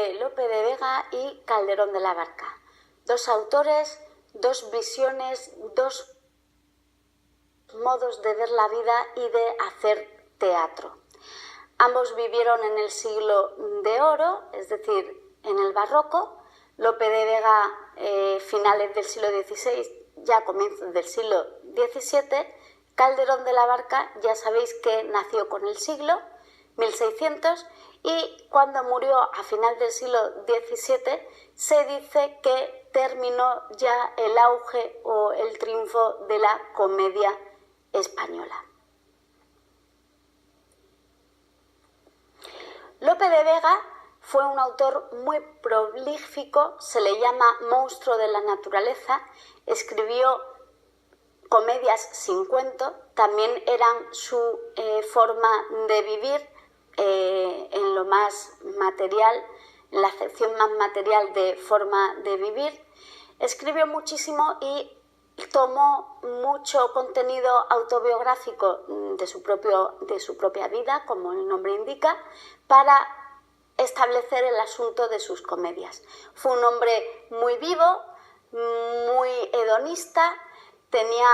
entre Lope de Vega y Calderón de la Barca. Dos autores, dos visiones, dos modos de ver la vida y de hacer teatro. Ambos vivieron en el siglo de oro, es decir, en el barroco. Lope de Vega, finales del siglo XVI, ya comienzos del siglo XVII. Calderón de la Barca, ya sabéis que nació con el siglo 1600 y cuando murió a final del siglo XVII se dice que terminó ya el auge o el triunfo de la comedia española. Lope de Vega fue un autor muy prolífico, se le llama monstruo de la naturaleza, escribió comedias sin cuento, también eran su forma de vivir en lo más material, en la acepción más material de forma de vivir. Escribió muchísimo y tomó mucho contenido autobiográfico de su propia vida, como el nombre indica, para establecer el asunto de sus comedias. Fue un hombre muy vivo, muy hedonista, tenía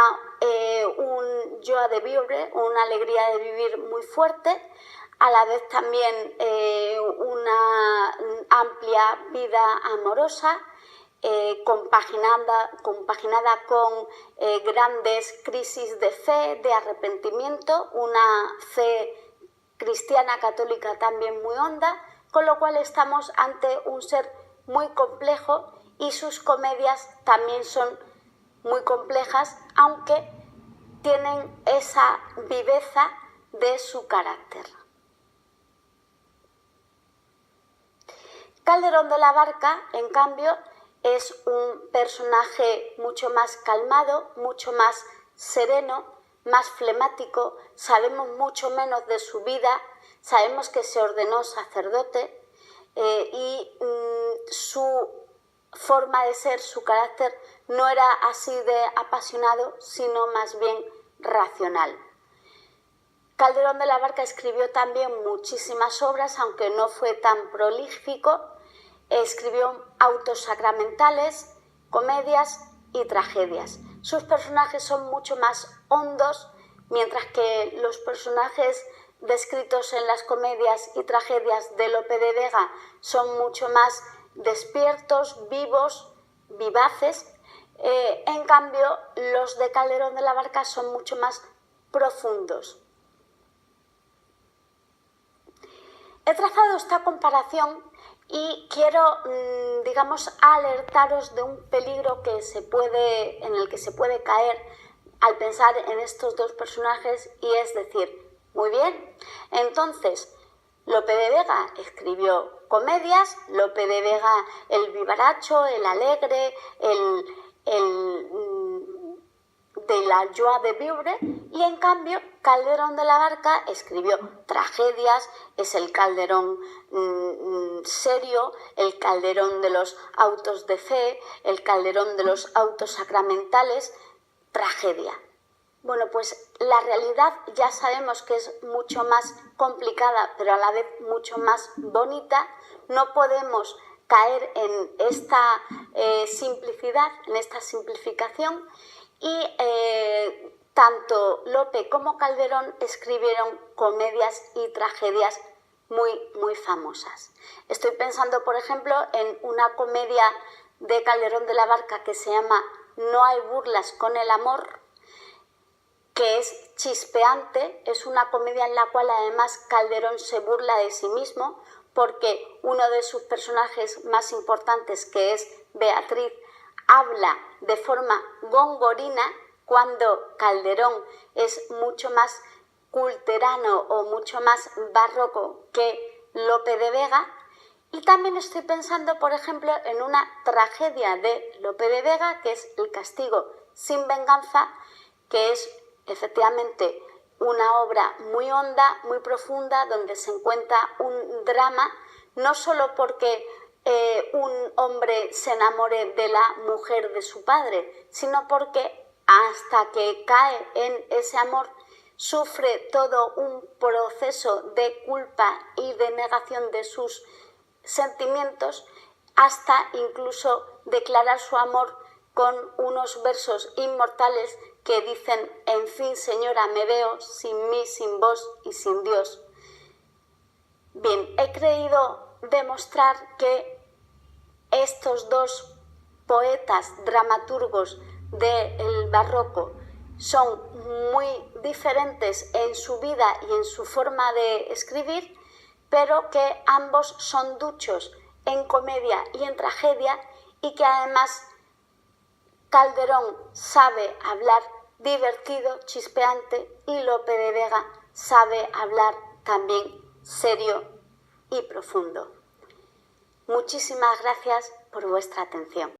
un joie de vivre, una alegría de vivir muy fuerte, a la vez también una amplia vida amorosa, compaginada con grandes crisis de fe, de arrepentimiento, una fe cristiana católica también muy honda, con lo cual estamos ante un ser muy complejo y sus comedias también son muy complejas, aunque tienen esa viveza de su carácter. Calderón de la Barca, en cambio, es un personaje mucho más calmado, mucho más sereno, más flemático, sabemos mucho menos de su vida, sabemos que se ordenó sacerdote y su forma de ser, su carácter, no era así de apasionado, sino más bien racional. Calderón de la Barca escribió también muchísimas obras, aunque no fue tan prolífico. Escribió autos sacramentales, comedias y tragedias. Sus personajes son mucho más hondos, mientras que los personajes descritos en las comedias y tragedias de Lope de Vega son mucho más despiertos, vivos, vivaces. En cambio, los de Calderón de la Barca son mucho más profundos. He trazado esta comparación y quiero, alertaros de un peligro en el que se puede caer al pensar en estos dos personajes, y es decir, muy bien, entonces Lope de Vega escribió comedias, Lope de Vega el vivaracho, el alegre, de la joie de vivre, y en cambio Calderón de la Barca escribió tragedias, es el Calderón serio, el Calderón de los autos de fe, el Calderón de los autos sacramentales, tragedia. Bueno, pues la realidad ya sabemos que es mucho más complicada, pero a la vez mucho más bonita. No podemos caer en esta simplicidad, en esta simplificación, y tanto Lope como Calderón escribieron comedias y tragedias muy famosas. Estoy pensando, por ejemplo, en una comedia de Calderón de la Barca que se llama No hay burlas con el amor, que es chispeante, es una comedia en la cual además Calderón se burla de sí mismo, porque uno de sus personajes más importantes, que es Beatriz, habla de forma gongorina, cuando Calderón es mucho más culterano o mucho más barroco que Lope de Vega. Y también estoy pensando, por ejemplo, en una tragedia de Lope de Vega, que es El castigo sin venganza, que es efectivamente una obra muy honda, muy profunda, donde se encuentra un drama, no solo porque un hombre se enamore de la mujer de su padre, sino porque hasta que cae en ese amor sufre todo un proceso de culpa y de negación de sus sentimientos hasta incluso declarar su amor con unos versos inmortales que dicen: en fin, señora, me veo sin mí, sin vos y sin Dios. Bien, he creído demostrar que estos dos poetas dramaturgos del barroco son muy diferentes en su vida y en su forma de escribir, pero que ambos son duchos en comedia y en tragedia, y que además Calderón sabe hablar divertido, chispeante, y Lope de Vega sabe hablar también serio y profundo. Muchísimas gracias por vuestra atención.